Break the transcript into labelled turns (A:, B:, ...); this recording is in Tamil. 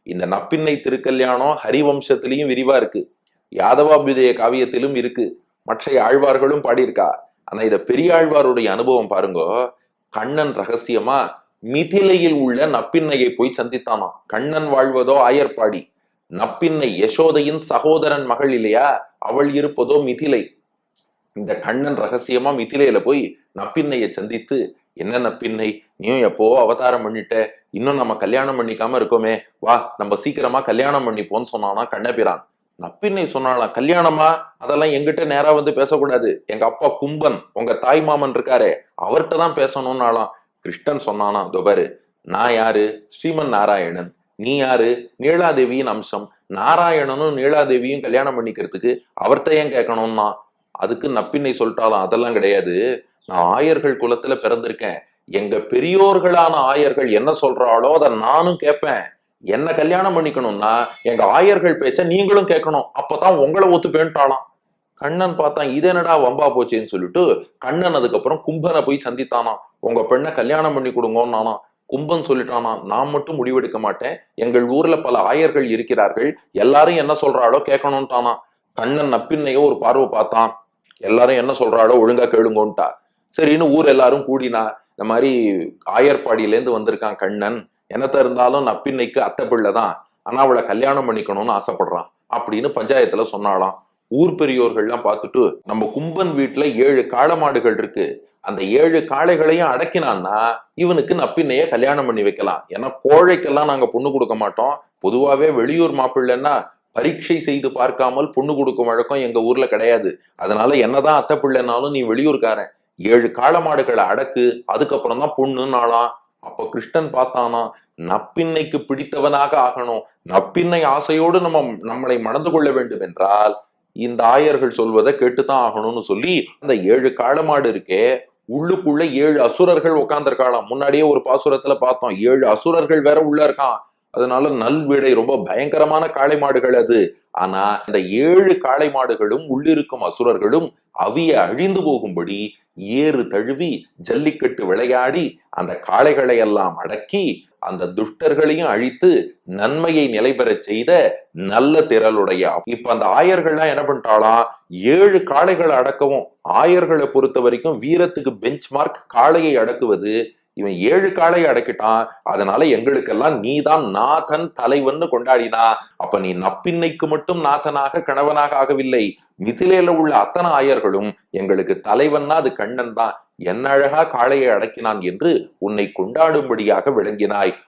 A: இந்த நப்பின்னை திருக்கல்யாணம் ஹரிவம்சத்திலையும் விரிவா இருக்கு, யாதவாபியுதய காவியத்திலும் இருக்கு, மற்ற ஆழ்வார்களும் பாடியிருக்கா. ஆனா இத பெரியாழ்வாருடைய அனுபவம் பாருங்க. கண்ணன் ரகசியமா மிதிலையில் உள்ள நப்பின்னையை போய் சந்தித்தானாம். கண்ணன் வாழ்வதோ ஆயர்பாடி, நப்பின்னை யசோதையின் சகோதரன் மகள் இல்லையா, அவள் இருப்பதோ மிதிலை. இந்த கண்ணன் ரகசியமா மிதிலையில போய் நப்பின்னையை சந்தித்து, என்ன நப்பின்னை, நீயும் எப்போ அவதாரம் பண்ணிட்ட, இன்னும் நம்ம கல்யாணம் பண்ணிக்காம இருக்கோமே, வா நம்ம சீக்கிரமா கல்யாணம் பண்ணிப்போன்னு சொன்னானா கண்ணபிரான். நப்பின்னை சொன்னாலாம், கல்யாணமா, அதெல்லாம் எங்கிட்ட நேரா வந்து பேசக்கூடாது, எங்க அப்பா கும்பன் உங்க தாய் மாமன் இருக்காரே அவர்கிட்ட தான் பேசணும்னாலாம். கிருஷ்ணன் சொன்னானா, தொபரு, நான் யாரு, ஸ்ரீமன் நாராயணன், நீ யாரு, நீலாதேவியின் அம்சம், நாராயணனும் நீலாதேவியும் கல்யாணம் பண்ணிக்கிறதுக்கு அவர்கிட்ட ஏன் கேட்கணும்னா. அதுக்கு நப்பின்னை சொல்லிட்டாலாம், அதெல்லாம் கிடையாது, நான் ஆயர்கள் குலத்துல பிறந்திருக்கேன், எங்க பெரியோர்களான ஆயர்கள் என்ன சொல்றாளோ அதை நானும் கேட்பேன், என்ன கல்யாணம் பண்ணிக்கணும்னா எங்க ஆயர்கள் பேச்ச நீங்களும் கேட்கணும், அப்பதான் உங்களை ஒத்து பேண்டாளாம். கண்ணன் பார்த்தான், இது என்னடா வம்பா போச்சேன்னு சொல்லிட்டு கண்ணன் அதுக்கப்புறம் கும்பனை போய் சந்தித்தானா, உங்க பெண்ணை கல்யாணம் பண்ணி கொடுங்கன்னானா. கும்பன் சொல்லிட்டானா, நான் மட்டும் முடிவெடுக்க மாட்டேன், எங்கள் ஊர்ல பல ஆயர்கள் இருக்கிறார்கள், எல்லாரும் என்ன சொல்றாளோ கேட்கணும்ட்டானா. கண்ணன் நப்பின்னையோ ஒரு பார்வை பார்த்தான், எல்லாரும் என்ன சொல்றாளோ ஒழுங்கா கேளுங்கோன்ட்டா. சரின்னு ஊர் எல்லாரும் கூடினா, இந்த மாதிரி ஆயர்பாடியிலேருந்து வந்திருக்கான் கண்ணன், என்னத்த இருந்தாலும் நப்பின்னைக்கு அத்தை பிள்ளைதான், ஆனா அவளை கல்யாணம் பண்ணிக்கணும்னு ஆசைப்படுறான் அப்படின்னு பஞ்சாயத்துல சொன்னாலாம். ஊர் பெரியோர்கள்லாம் பார்த்துட்டு, நம்ம கும்பன் வீட்டுல 7 காளை மாடுகள் இருக்கு, அந்த 7 காளைகளையும் அடக்கினான்னா இவனுக்கு நப்பின்னைய கல்யாணம் பண்ணி வைக்கலாம், ஏன்னா கோழைக்கெல்லாம் நாங்க பொண்ணு கொடுக்க மாட்டோம், பொதுவாவே வெளியூர் மாப்பிள்ளைன்னா பரீட்சை செய்து பார்க்காமல் பொண்ணு கொடுக்கும் வழக்கம் எங்க ஊர்ல கிடையாது, அதனால என்னதான் அத்தை பிள்ளைனாலும் நீ வெளியூர்காரன், 7 காளை மாடுகளை அடக்கு, அதுக்கப்புறம் தான் பொண்ணுன்னாலாம். அப்ப கிருஷ்ணன் பார்த்தானா, நப்பின்னைக்கு பிடித்தவனாக ஆகணும், நப்பின்னை ஆசையோடு நம்மளை மணந்து கொள்ள வேண்டும் என்றால் இந்த ஆயர்கள் சொல்வதை கேட்டுதான் ஆகணும்னு சொல்லி அந்த 7 காளை மாடு இருக்கே, உள்ளுக்குள்ள 7 அசுரர்கள் உட்கார்ந்துருக்காளாம். முன்னாடியே ஒரு பாசுரத்துல பார்த்தோம், 7 அசுரர்கள் வேற உள்ள இருக்கான், அதனால நல்விடை ரொம்ப பயங்கரமான காளை மாடுகள் அது. ஆனா அந்த 7 காளை மாடுகளும் உள்ளிருக்கும் அசுரர்களும் அவிய அழிந்து போகும்படி ஏறு தழுவி ஜல்லிக்கட்டு விளையாடி அந்த காளைகளை எல்லாம் அடக்கி அந்த துஷ்டர்களையும் அழித்து நன்மையை நிலை பெறச் செய்த நல்ல திரளுடைய. இப்ப அந்த ஆயர்கள்லாம் என்ன பண்ணிட்டாலாம், 7 காளைகளை அடக்கவும், ஆயர்களை பொறுத்த வரைக்கும் வீரத்துக்கு பெஞ்ச் மார்க் காளையை அடக்குவது, இவன் 7 காளையை அடக்கிட்டான், அதனால எங்களுக்கெல்லாம் நீதான் நாதன் தலைவன் கொண்டாடினா. அப்ப நீ நப்பின்னைக்கு மட்டும் நாதனாக கணவனாக ஆகவில்லை, மிதிலையில உள்ள அத்தனை ஆயர்களும் எங்களுக்கு தலைவன்னா அது கண்ணன் தான், என்ன அழகா காளையை அடக்கினான் என்று உன்னை கொண்டாடும்படியாக விளங்கினாய்,